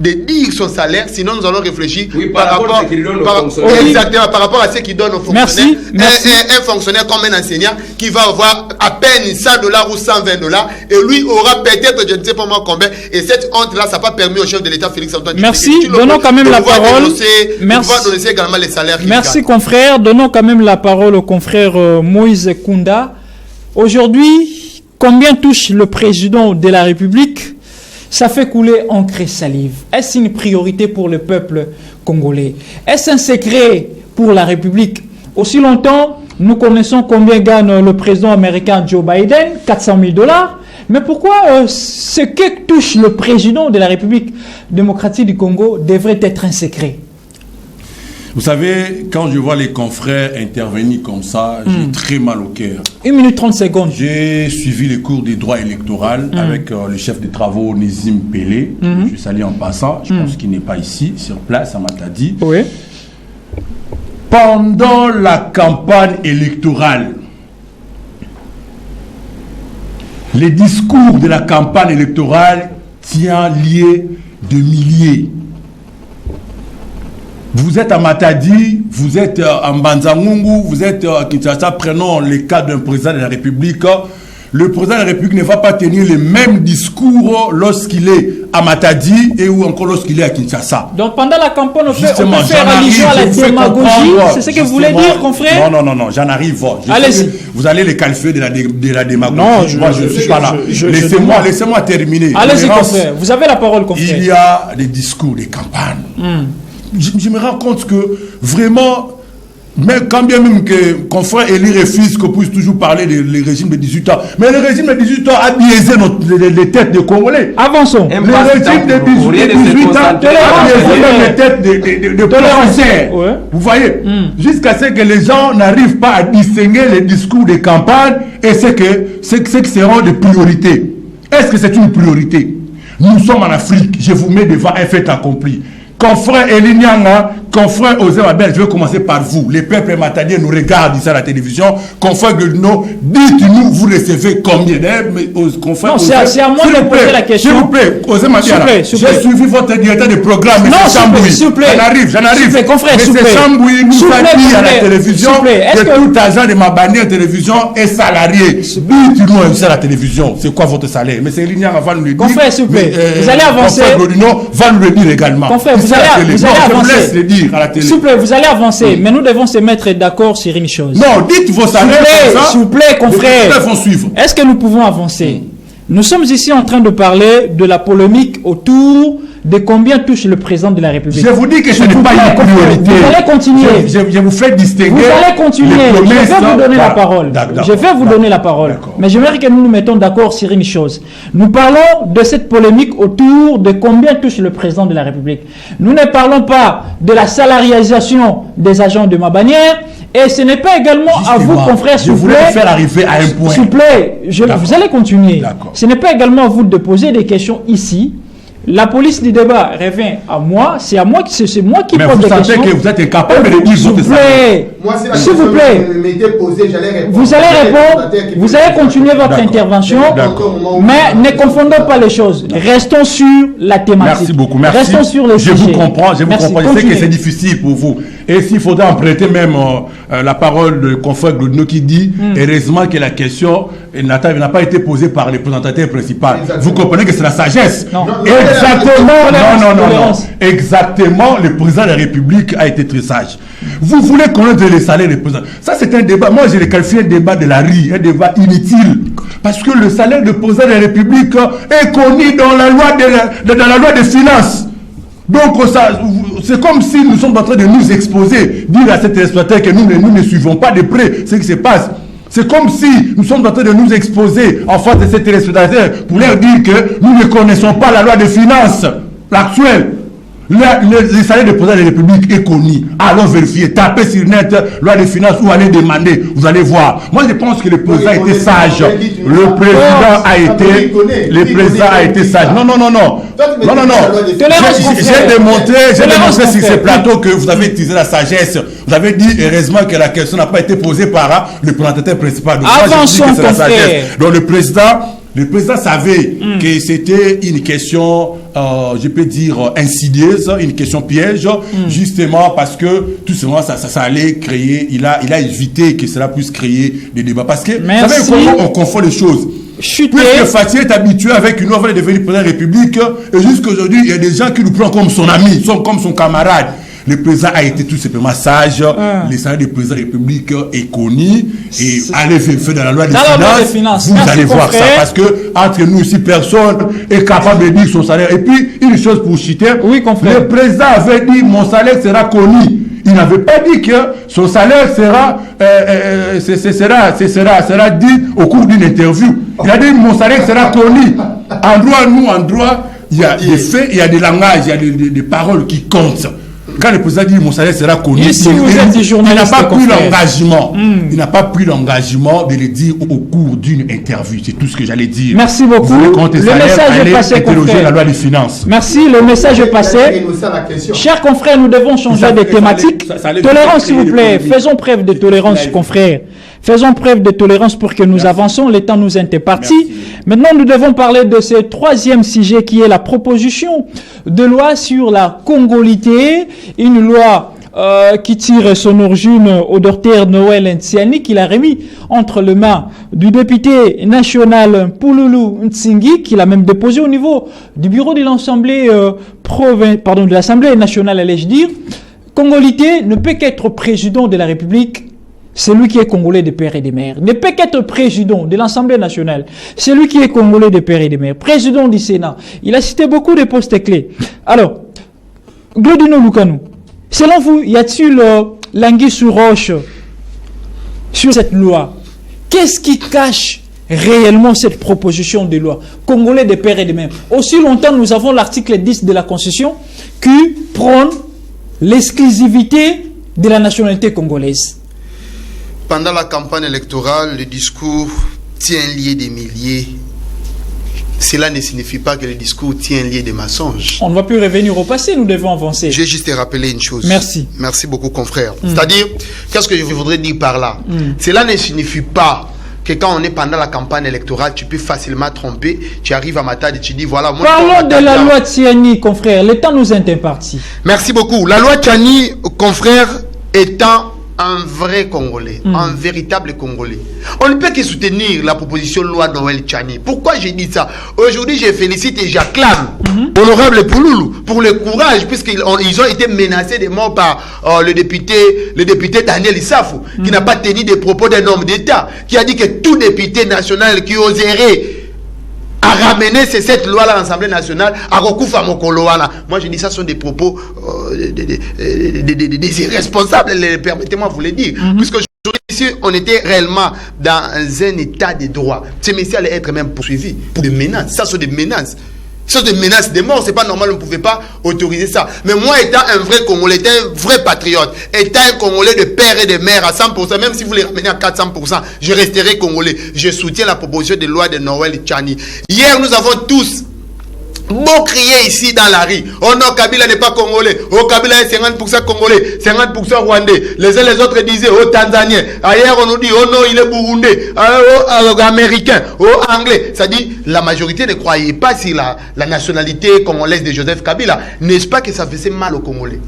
C: de dire son salaire, sinon nous allons réfléchir par rapport à ce qu'il donne aux fonctionnaires. Exactement, par rapport à ce qu'il donne aux fonctionnaires. Merci. Un fonctionnaire comme un enseignant qui va avoir à peine $100 ou $120 et lui aura peut-être, je ne sais pas moi combien, et cette honte-là, ça n'a pas permis au chef de l'État, Félix Antoine.
A: Merci, donnons quand même la parole.
C: Merci. Donner également les salaires.
A: Merci confrère, donnons quand même la parole au confrère Moïse Kunda. Aujourd'hui, combien touche le président de la République? Ça fait couler encre et salive. Est-ce une priorité pour le peuple congolais? Est-ce un secret pour la République? Aussi longtemps, nous connaissons combien gagne le président américain Joe Biden, $400 000. Mais pourquoi ce que touche le président de la République démocratique du Congo devrait être un secret?
D: Vous savez, quand je vois les confrères intervenir comme ça, j'ai très mal au cœur.
A: 1 minute 30 secondes.
D: J'ai suivi les cours des droits électoraux avec le chef de travaux Nézim Pelé. Je salue en passant, je pense qu'il n'est pas ici, sur place, à Matadi.
A: Oui.
D: Pendant la campagne électorale, les discours de la campagne électorale tiennent liés de milliers. Vous êtes à Matadi, vous êtes à Mbanzangungu, vous êtes à Kinshasa, prenons le cas d'un président de la République. Le président de la République ne va pas tenir le même discours lorsqu'il est à Matadi et ou encore lorsqu'il est à Kinshasa.
A: Donc pendant la campagne, on peut faire allusion à la démagogie. C'est ce que vous voulez dire, confrère?
D: Non, j'en arrive.
A: Allez-y.
D: Vous allez les qualifier de la démagogie.
A: Non,
D: moi je ne suis pas là. Laissez-moi terminer.
A: Allez-y, confrère. Vous avez la parole, confrère.
D: Il y a des discours, des campagnes. Je me rends compte que vraiment, même quand bien même que confrère Eli refuse qu'on puisse toujours parler du régime de 18 ans, mais le régime de 18 ans a biaisé les têtes des Congolais.
A: Avançons.
D: Le régime de 18 ans a biaisé les têtes de Français. Ouais. Vous voyez, jusqu'à ce que les gens n'arrivent pas à distinguer les discours de campagne et ce qui seront des priorités. Est-ce que c'est une priorité? Nous sommes en Afrique, je vous mets devant un fait accompli. Confrère Eli Nyanga, Confrère Osé Mabel, je vais commencer par vous. Les peuples matadiens nous regardent ici à la télévision. Confrère Glodino, dites-nous, vous recevez combien?
A: Non, c'est à moi de poser la question.
D: S'il vous plaît, Osé Mabel, j'ai suivi votre directeur de programme, M. Chamboui.
A: S'il vous plaît.
D: J'en arrive.
A: Confrère,
D: M. Chamboui nous a dit à la télévision que tout agent de Mabani en télévision est salarié. Dites-nous ici à la télévision, c'est quoi votre salaire? Mais c'est Lignan va nous le dire.
A: Confrère, s'il vous plaît, vous allez avancer.
D: Confrère Glodino va nous le dire également.
A: Confrère, vous allez avancer.
D: Le dire à la télé.
A: S'il vous plaît, vous allez avancer, mais nous devons se mettre d'accord sur une chose.
D: Non, dites vos salaires.
A: S'il vous plaît, confrère.
D: Suivre.
A: Est-ce que nous pouvons avancer? Nous sommes ici en train de parler de la polémique autour de combien touche le président de la République.
D: Je vous dis que ce n'est pas une priorité.
A: Vous allez continuer.
D: Je vous fais distinguer.
A: Vous allez continuer. Je vais vous donner la parole. Je vais vous donner la parole. Mais j'aimerais que nous nous mettons d'accord sur une chose. Nous parlons de cette polémique autour de combien touche le président de la République. Nous ne parlons pas de la salarialisation des agents de Mabanière. Et ce n'est pas également à vous, confrères, s'il vous plaît.
D: Je voulais faire arriver à un point.
A: S'il vous plaît, vous allez continuer. Ce n'est pas également à vous de poser des questions ici. La police du débat revient à moi. C'est à moi qui pose des questions.
D: Mais vous sentez que vous êtes incapable de dire votre salaire.
A: S'il vous plaît, vous allez répondre. Vous allez continuer votre intervention. Mais ne confondons pas les choses. Restons sur la thématique.
D: Merci beaucoup. Merci.
A: Restons sur le sujet.
D: Je vous comprends. Je sais que c'est difficile pour vous. Et s'il faudrait emprunter même la parole de confrère Glodino qui dit heureusement que la question n'a pas été posée par le présentateur principal. Vous comprenez que c'est la sagesse.
A: Non.
D: Exactement. Non. Exactement. Le président de la République a été très sage. Vous voulez connaître les salaires des présidents. Ça, c'est un débat. Moi, je l'ai qualifié un débat de la rue, un débat inutile. Parce que le salaire du président de la République est connu dans la loi des finances. Donc, c'est comme si nous sommes en train de nous exposer, dire à cet exploiteur que nous ne suivons pas de près ce qui se passe. C'est comme si nous sommes en train de nous exposer en face de ces téléspectateurs pour leur dire que nous ne connaissons pas la loi des finances, l'actuelle. Le salaire du président de la République est connu. Allons vérifier, tapez sur net loi des finances ou allez demander, vous allez voir. Moi je pense que le président a été sage. Le président a été sage. Non. J'ai démontré sur ce plateau que vous avez utilisé la sagesse. Vous avez dit heureusement que la question n'a pas été posée par le présentateur principal. Donc,
A: avançons,
D: donc le président savait que c'était une question, je peux dire, insidieuse, une question piège, justement parce que tout simplement ça allait créer, il a évité que cela puisse créer des débats. Parce que, vous savez comment on confond les choses. Puisque Fatih est habitué avec une offre de devenir président de la République, et jusqu'à aujourd'hui, il y a des gens qui nous prennent comme son ami, comme son camarade. Le président a été tout simplement sage. Le salaire du président de la République est connu. Et allez faire dans la loi des finances. Vous allez voir ça. Parce que entre nous ici, personne est capable de dire son salaire. Et puis, une chose pour citer.
A: Oui, confrère.
D: Le président avait dit mon salaire sera connu. Il n'avait pas dit que son salaire sera dit au cours d'une interview. Il a dit mon salaire sera connu. En droit, il y a des faits, il y a des langages, il y a des paroles qui comptent. Quand le président dit mon salaire sera connu, il n'a pas pris l'engagement. Il n'a pas pris l'engagement de le dire au cours d'une interview. C'est tout ce que j'allais dire.
A: Merci beaucoup. Le message est passé, confrère.
D: La loi des finances.
A: Merci, le message est passé. Chers confrères, nous devons changer de thématique. Tolérance, s'il vous plaît. Faisons preuve de tolérance, confrères. Faisons preuve de tolérance pour que nous avançons. Le temps nous est imparti. Maintenant, nous devons parler de ce troisième sujet qui est la proposition de loi sur la congolité. Une loi qui tire son origine au docteur Noël Ntsiani, qu'il a remis entre les mains du député national Pouloulou Ntsingi, qu'il a même déposé au niveau du bureau de l'Assemblée de l'Assemblée nationale, allais-je dire. Congolité ne peut qu'être président de la République. C'est lui qui est congolais de père et de mère. Ne peut qu'être président de l'Assemblée nationale. C'est lui qui est congolais de père et de mère. Président du Sénat. Il a cité beaucoup de postes clés. Alors, Glodino Lukanou, selon vous, y a-t-il l'anguille sous roche sur cette loi? Qu'est-ce qui cache réellement cette proposition de loi? Congolais de père et de mère. Aussi longtemps, nous avons l'article 10 de la Constitution qui prône l'exclusivité de la nationalité congolaise.
C: Pendant la campagne électorale, le discours tient lié des milliers cela ne signifie pas que le discours tient lieu de mensonges.
A: On ne va plus revenir au passé, nous devons avancer.
C: Je vais juste te rappeler une chose.
A: Merci.
C: Merci beaucoup, confrère. C'est-à-dire, qu'est-ce que je voudrais dire par là? Cela ne signifie pas que quand on est pendant la campagne électorale, tu peux facilement tromper. Tu arrives à Matadi et tu dis voilà.
A: Parlons de la loi Tiani, confrère. Le temps nous est imparti.
C: Merci beaucoup. La loi Tiani, confrère, étant un vrai Congolais, un véritable Congolais. On ne peut que soutenir la proposition de loi Noël Tiani. Pourquoi j'ai dit ça? Aujourd'hui, je félicite et j'acclame honorable Pouloulou pour le courage, puisqu'ils ont été menacés de mort par le député Daniel Issafou, qui n'a pas tenu des propos d'un homme d'État, qui a dit que tout député national qui oserait à ramener cette loi à l'Assemblée nationale, à Rokufa Mokoloana. Moi, je dis ça sont des propos des irresponsables, permettez-moi de vous le dire. Puisque ici, on était réellement dans un état de droit. Ces messieurs allaient être même poursuivis pour des menaces. Ça sont des menaces. Ce sont des menaces de mort, c'est pas normal, on ne pouvait pas autoriser ça. Mais moi, étant un vrai Congolais, étant un vrai patriote, étant un Congolais de père et de mère à 100%, même si vous les ramenez à 400%, je resterai Congolais. Je soutiens la proposition de loi de Noël Tiani. Hier, nous avons tous beau crier ici dans la rue. Oh non, Kabila n'est pas Congolais. Oh, Kabila est 50% Congolais, 50% Rwandais. Les uns les autres disaient, oh, Tanzanien. Ailleurs, on nous dit, oh non, il est Burundais. Oh, Américain. Oh, Anglais. Ça dit, la majorité ne croyait pas sur la nationalité congolaise de Joseph Kabila. N'est-ce pas que ça faisait mal aux Congolais?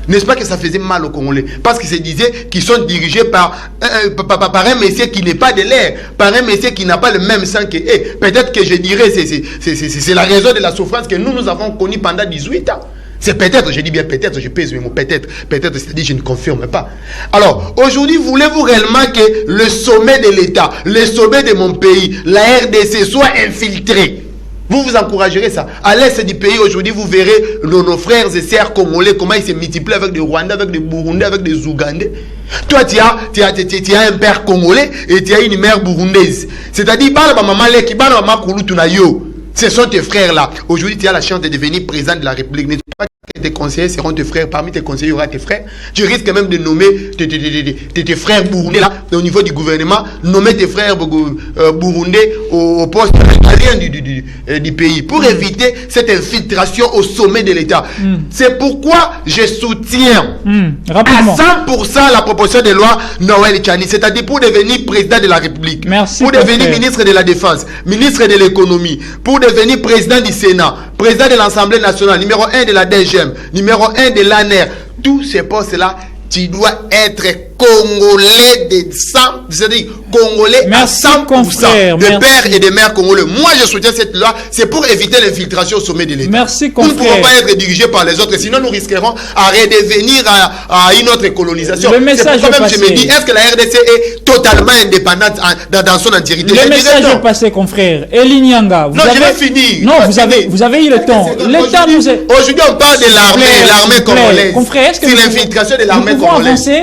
C: N'est-ce pas que ça faisait mal aux Congolais? Parce qu'ils se disaient qu'ils sont dirigés par un monsieur qui n'est pas de l'air, par un monsieur qui n'a pas le même sang que eux. Peut-être que je dirais, c'est la raison de la souffrance que nous avons connue pendant 18 ans. C'est peut-être, je dis bien peut-être, je pèse mes mots, peut-être, c'est-à-dire je ne confirme pas. Alors, aujourd'hui, voulez-vous réellement que le sommet de l'État, le sommet de mon pays, la RDC soit infiltré? Vous vous encouragerez ça. À l'est du pays, aujourd'hui, vous verrez nos frères et sœurs congolais, comment ils se multiplient avec des Rwandais, avec des Burundais, avec des Ougandais. Toi, tu as un père congolais et tu as une mère burundaise. C'est-à-dire, ce sont tes frères là. Aujourd'hui, tu as la chance de devenir président de la République. N'est-ce pas que tes conseillers seront tes frères? Parmi tes conseillers, il y aura tes frères. Tu risques même de nommer tes frères burundais là, au niveau du gouvernement, nommer tes frères burundais au poste du pays pour éviter cette infiltration au sommet de l'État. C'est pourquoi je soutiens à 100% la proposition de loi Noël Tiani, c'est-à-dire pour devenir président de la République, pour devenir ministre de la Défense, ministre de l'économie, pour devenir président du Sénat, président de l'Assemblée nationale, numéro 1 de la DGM, numéro 1 de l'ANER. Tous ces postes-là, tu dois être Congolais de 100, c'est-à-dire Congolais à 100%, de père et de mère congolais. Moi, je soutiens cette loi, c'est pour éviter l'infiltration au sommet de l'État.
A: Merci,
C: nous ne pouvons pas être dirigés par les autres, sinon nous risquerons à redevenir à une autre colonisation.
A: C'est pourquoi
C: même je me dis, est-ce que la RDC est totalement indépendante dans son entièreté?
A: Le message est passé, confrère. Eli Nyanga,
C: je vais finir.
A: Non, vous avez eu le temps.
C: Aujourd'hui, on parle de l'armée congolaise.
A: Confrère, est-ce que
C: c'est l'infiltration de l'armée congolaise.
A: Avancer?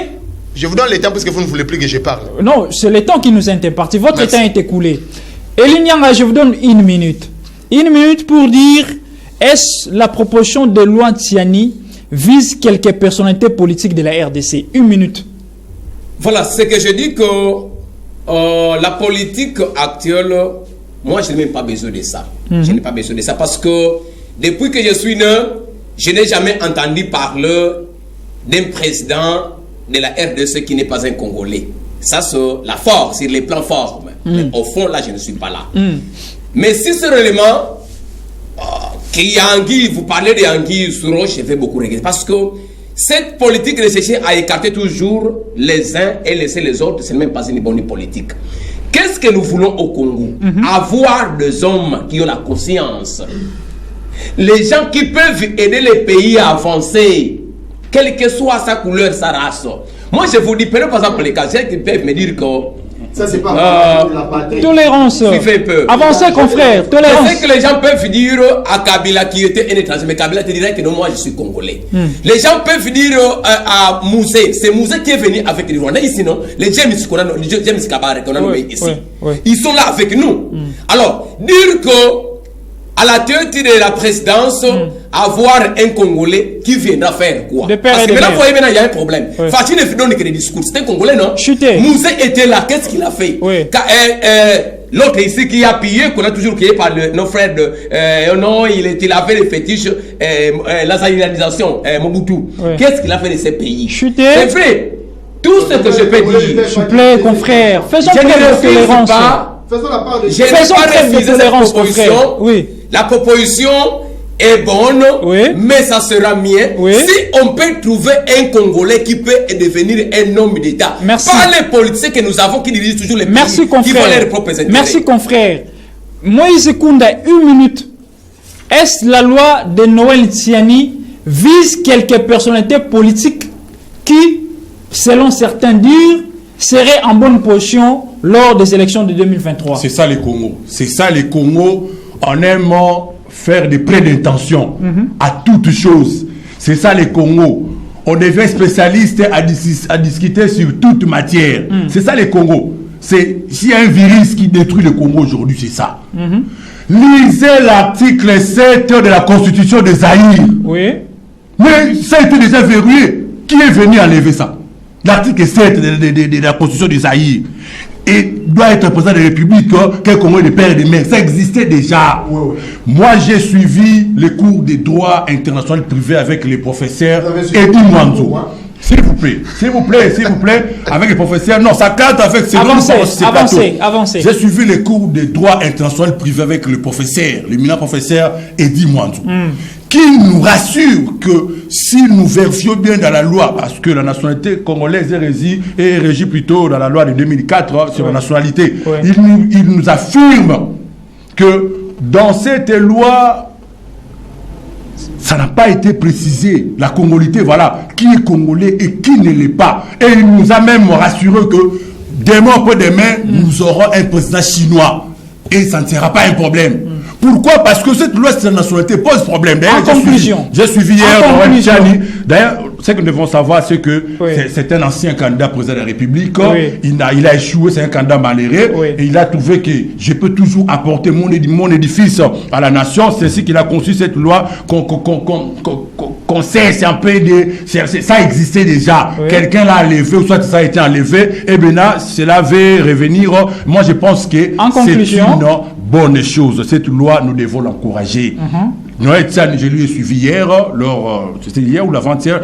C: Je vous donne le temps parce que vous ne voulez plus que je parle.
A: Non, c'est le temps qui nous est imparti. Votre temps est écoulé. Eli Nyanga, je vous donne une minute. Une minute pour dire, est-ce la proposition de loi Tiani vise quelques personnalités politiques de la RDC? Une minute.
B: Voilà, c'est que je dis que la politique actuelle, moi je n'ai même pas besoin de ça. Je n'ai pas besoin de ça parce que depuis que je suis né, je n'ai jamais entendu parler d'un président de la RDC qui n'est pas un Congolais. Ça, c'est la force, sur les plans forts. Mais au fond, là, je ne suis pas là. Mais si c'est réellement qu'il y a Anguille, vous parlez de Anguille sur roche, je vais beaucoup regretter. Parce que cette politique de chercher à écarter toujours les uns et laisser les autres, ce n'est même pas une bonne politique. Qu'est-ce que nous voulons au Congo? Avoir des hommes qui ont la conscience. Les gens qui peuvent aider les pays à avancer, quelle que soit sa couleur, sa race. Moi, je vous dis, prenez par exemple les Casiens qui peuvent me dire que...
C: Ça, c'est pas la patrie.
A: Tolérance. Avancez, confrère. Tolérance.
B: C'est que les gens peuvent dire à Kabila qui était un étranger, mais Kabila te dirait que non, moi, je suis Congolais. Les gens peuvent dire à Moussé, c'est Moussé qui est venu avec les Rwandais ici, non? Les James Kabare qu'on a nommé ici. Ils sont là avec nous. Alors, dire que à la tête de la présidence, avoir un Congolais qui viendra faire quoi? Parce que maintenant, vous voyez, maintenant, il y a un problème. Fatih ne fait donc que des discours. C'est un Congolais, non?
A: Chuté.
B: Mouzé était là. Qu'est-ce qu'il a fait? L'autre ici qui a pillé, qu'on a toujours pillé par nos frères de... non, il a fait les fétiches, la salinalisation, Mobutu. Qu'est-ce qu'il a fait de ces pays?
A: Chuté.
B: C'est vrai. Tout ce que je peux dire.
A: S'il vous plaît, confrère, faisons preuve de tolérance.
C: Faisons la part de...
B: Je n'ai pas refusé cette proposition.
A: Oui.
B: La proposition est bonne, mais ça sera mieux si on peut trouver un Congolais qui peut devenir un homme d'État.
A: Merci.
B: Pas les politiciens que nous avons qui dirigent toujours les pays qui font leurs propres intérêts.
A: Merci, confrère. Moïse Kunda, 1 minute. Est-ce la loi de Noël Tsiani vise quelques personnalités politiques qui, selon certains dires, seraient en bonne position lors des élections de 2023?
D: C'est ça les Congos. C'est ça les Congos. En aimant faire des prêts d'intention à toutes choses. C'est ça les Congos. On devient spécialiste à discuter sur toute matière. C'est ça les Congos. S'il y a un virus qui détruit le Congo aujourd'hui, c'est ça. Lisez l'article 7 de la Constitution de Zaïre.
A: Oui.
D: Mais ça a été déjà verrouillé. Qui est venu enlever ça? L'article 7 de la Constitution de Zaïre. Et doit être président de la République, quel Congo de père et de mère. Ça existait déjà. Moi, j'ai suivi les cours de droit international privé avec les professeurs Eddie Mwanzo. S'il vous plaît, s'il vous plaît, s'il vous plaît, avec les professeurs. Non, ça cadre avec ces
A: avancez.
D: J'ai suivi les cours de droit international privé avec le professeur, l'éminent professeur Eddie Mwanzo. Qui nous rassure que si nous vérifions bien dans la loi, parce que la nationalité congolaise est régie plutôt dans la loi de 2004 sur la nationalité, il nous affirme que dans cette loi, ça n'a pas été précisé, la congolité, voilà, qui est congolais et qui ne l'est pas. Et il nous a même rassuré que demain après demain, nous aurons un président chinois. Et ça ne sera pas un problème. Pourquoi? Parce que cette loi sur la nationalité pose problème.
A: En conclusion.
D: J'ai suivi hier Noël Tsiani. D'ailleurs, ce que nous devons savoir, c'est que c'est un ancien candidat président de la République. Il a échoué, c'est un candidat malheureux. Et il a trouvé que je peux toujours apporter mon édifice à la nation. C'est ainsi qu'il a conçu cette loi qu'on cesse un peu de... Ça existait déjà. Quelqu'un l'a enlevé, ou soit ça a été enlevé. Et bien là, cela va revenir. Moi, je pense que c'est une bonne chose. Cette loi, nous devons l'encourager. Noël Tsiani, je lui ai suivi hier, c'était hier ou l'avant-hier,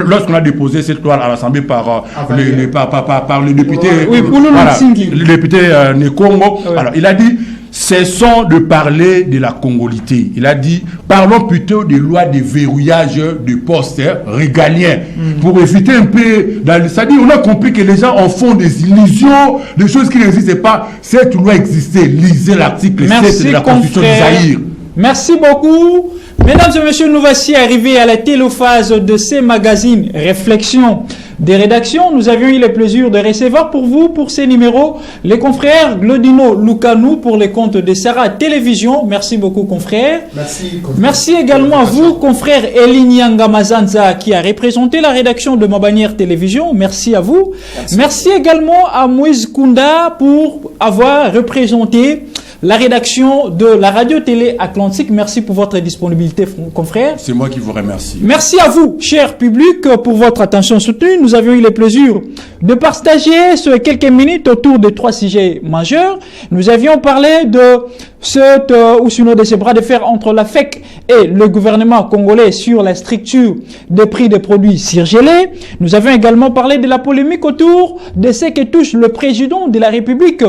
D: lorsqu'on a déposé cette loi à l'Assemblée par le député, le député Nekongo. Alors, il a dit, cessons de parler de la congolité. Il a dit, parlons plutôt des lois de verrouillage de postes régaliens pour éviter un peu... C'est-à-dire, on a compris que les gens en font des illusions, des choses qui n'existaient pas. Cette loi existait. Lisez l'article 7 de la Constitution de Zaïre.
A: Merci beaucoup. Mesdames et messieurs, nous voici arrivés à la télophase de ces magazines Réflexions des rédactions. Nous avions eu le plaisir de recevoir pour vous, pour ces numéros, les confrères Glodino Lukanou pour les comptes de Sarah Télévision. Merci beaucoup, confrères.
C: Merci, confrère.
A: Merci également à vous, confrère Elinyanga Mazanza, qui a représenté la rédaction de Mabanière Télévision. Merci à vous. Merci également à Moïse Kunda pour avoir représenté la rédaction de la radio-télé Atlantique. Merci pour votre disponibilité, confrère.
D: C'est moi qui vous remercie.
A: Merci à vous, cher public, pour votre attention soutenue. Nous avions eu le plaisir de partager ces quelques minutes autour de 3 sujets majeurs. Nous avions parlé de de ces bras de fer entre la FEC et le gouvernement congolais sur la structure des prix des produits surgelés. Nous avions également parlé de la polémique autour de ce qui touche le président de la République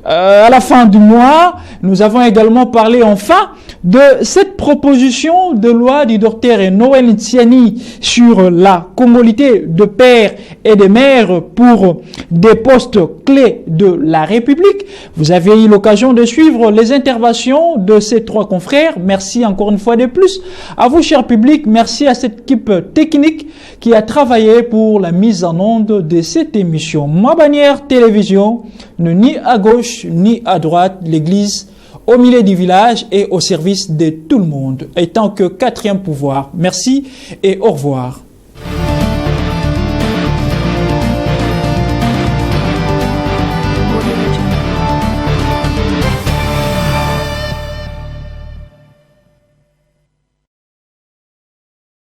A: à la fin du mois. Nous avons également parlé enfin de cette proposition de loi du docteur Noël Tsiani sur la congolité de pères et de mères pour des postes clés de la République. Vous avez eu l'occasion de suivre les interventions de ces 3 confrères. Merci encore une fois de plus à vous, cher public. Merci à cette équipe technique qui a travaillé pour la mise en onde de cette émission. Mabanière Télévision, ni à gauche ni à droite, l'église au milieu du village et au service de tout le monde, étant que 4e pouvoir. Merci et au revoir.